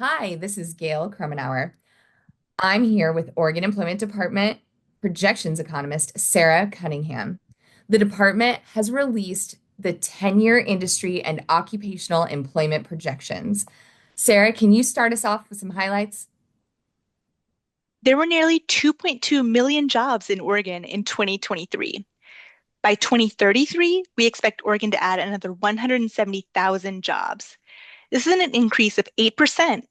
Hi, this is Gail Kremenauer. I'm here with Oregon Employment Department projections economist Sarah Cunningham. The department has released the 10-year industry and occupational employment projections. Sarah, can you start us off with some highlights? There were nearly 2.2 million jobs in Oregon in 2023. By 2033, we expect Oregon to add another 170,000 jobs. This is an increase of 8%,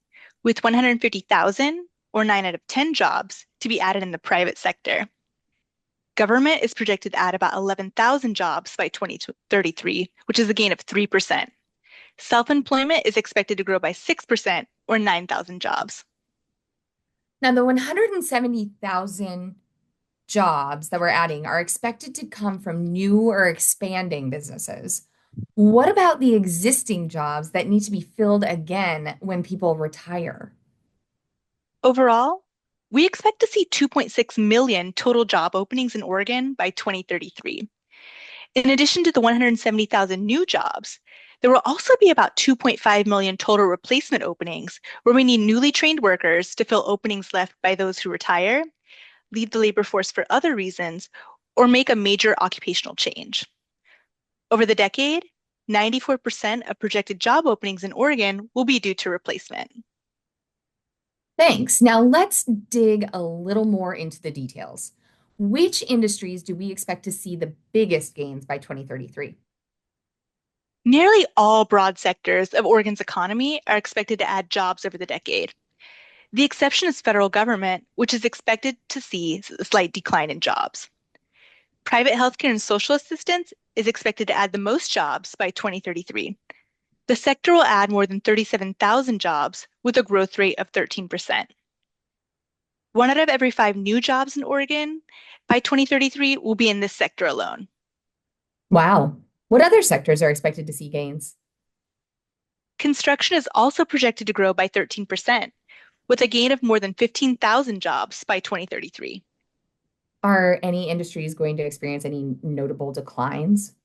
with 150,000, or 9 out of 10 jobs, to be added in the private sector. Government is projected to add about 11,000 jobs by 2033, which is a gain of 3%. Self-employment is expected to grow by 6%, or 9,000 jobs. Now, the 170,000 jobs that we're adding are expected to come from new or expanding businesses. What about the existing jobs that need to be filled again when people retire? Overall, we expect to see 2.6 million total job openings in Oregon by 2033. In addition to the 170,000 new jobs, there will also be about 2.5 million total replacement openings where we need newly trained workers to fill openings left by those who retire, leave the labor force for other reasons, or make a major occupational change. Over the decade, 94% of projected job openings in Oregon will be due to replacement. Thanks. Now let's dig a little more into the details. Which industries do we expect to see the biggest gains by 2033? Nearly all broad sectors of Oregon's economy are expected to add jobs over the decade. The exception is federal government, which is expected to see a slight decline in jobs. Private healthcare and social assistance is expected to add the most jobs by 2033. The sector will add more than 37,000 jobs with a growth rate of 13%. One out of every five new jobs in Oregon by 2033 will be in this sector alone. Wow. What other sectors are expected to see gains? Construction is also projected to grow by 13%, with a gain of more than 15,000 jobs by 2033. Are any industries going to experience any notable declines?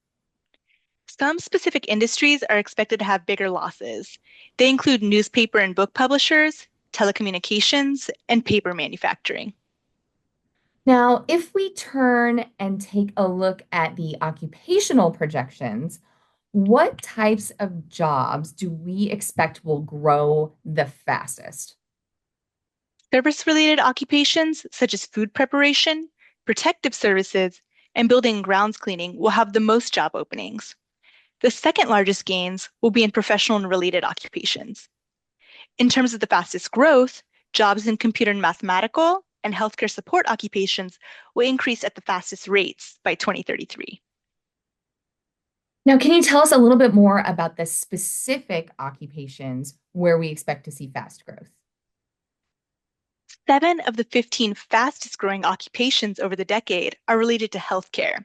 Some specific industries are expected to have bigger losses. They include newspaper and book publishers, telecommunications, and paper manufacturing. Now, if we turn and take a look at the occupational projections, what types of jobs do we expect will grow the fastest? Service-related occupations such as food preparation, protective services, and building and grounds cleaning will have the most job openings. The second largest gains will be in professional and related occupations. In terms of the fastest growth, jobs in computer and mathematical and healthcare support occupations will increase at the fastest rates by 2033. Now, can you tell us a little bit more about the specific occupations where we expect to see fast growth? 7 of the 15 fastest growing occupations over the decade are related to healthcare.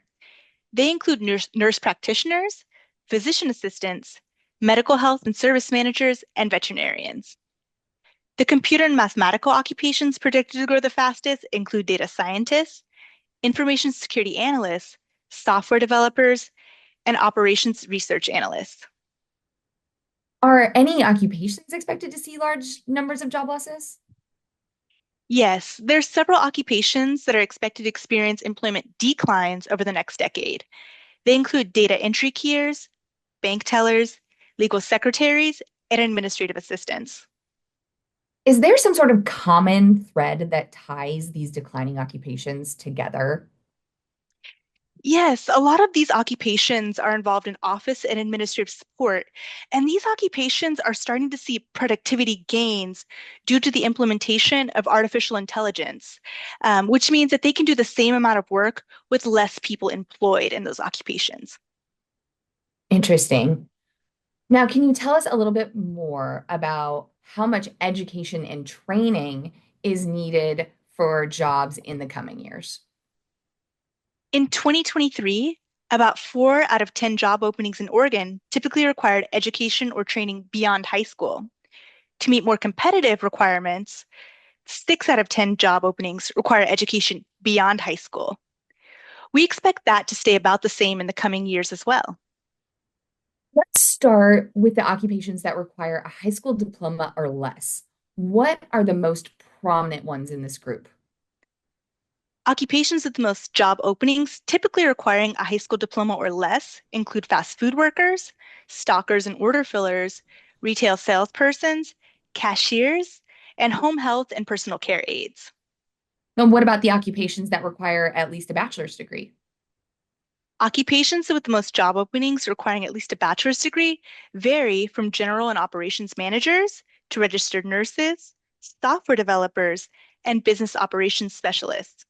They include nurse practitioners, physician assistants, medical health and service managers, and veterinarians. The computer and mathematical occupations predicted to grow the fastest include data scientists, information security analysts, software developers, and operations research analysts. Are any occupations expected to see large numbers of job losses? Yes, there's several occupations that are expected to experience employment declines over the next decade. They include data entry keyers, bank tellers, legal secretaries, and administrative assistants. Is there some sort of common thread that ties these declining occupations together? Yes, a lot of these occupations are involved in office and administrative support, and these occupations are starting to see productivity gains due to the implementation of artificial intelligence, which means that they can do the same amount of work with less people employed in those occupations. Interesting. Now, can you tell us a little bit more about how much education and training is needed for jobs in the coming years? In 2023, about 4 out of 10 job openings in Oregon typically required education or training beyond high school. To meet more competitive requirements, 6 out of 10 job openings require education beyond high school. We expect that to stay about the same in the coming years as well. Let's start with the occupations that require a high school diploma or less. What are the most prominent ones in this group? Occupations with the most job openings, typically requiring a high school diploma or less, include fast food workers, stockers and order fillers, retail salespersons, cashiers, and home health and personal care aides. And what about the occupations that require at least a bachelor's degree? Occupations with the most job openings requiring at least a bachelor's degree vary from general and operations managers to registered nurses, software developers, and business operations specialists.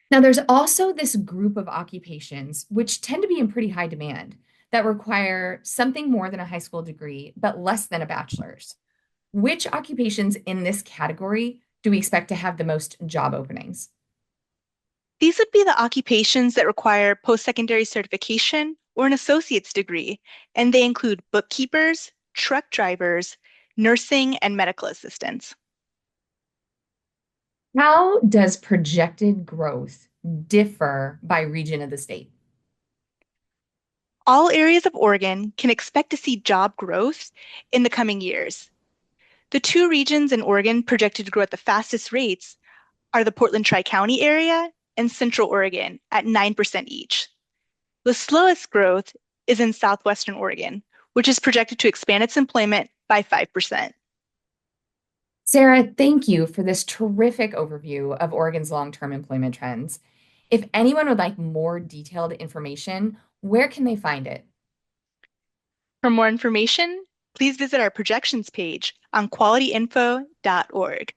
Now, there's also this group of occupations which tend to be in pretty high demand that require something more than a high school degree, but less than a bachelor's. Which occupations in this category do we expect to have the most job openings? These would be the occupations that require post-secondary certification or an associate's degree, and they include bookkeepers, truck drivers, nursing, and medical assistants. How does projected growth differ by region of the state? All areas of Oregon can expect to see job growth in the coming years. The two regions in Oregon projected to grow at the fastest rates are the Portland Tri-County area and Central Oregon at 9% each. The slowest growth is in southwestern Oregon, which is projected to expand its employment by 5%. Sarah, thank you for this terrific overview of Oregon's long-term employment trends. If anyone would like more detailed information, where can they find it? For more information, please visit our projections page on qualityinfo.org.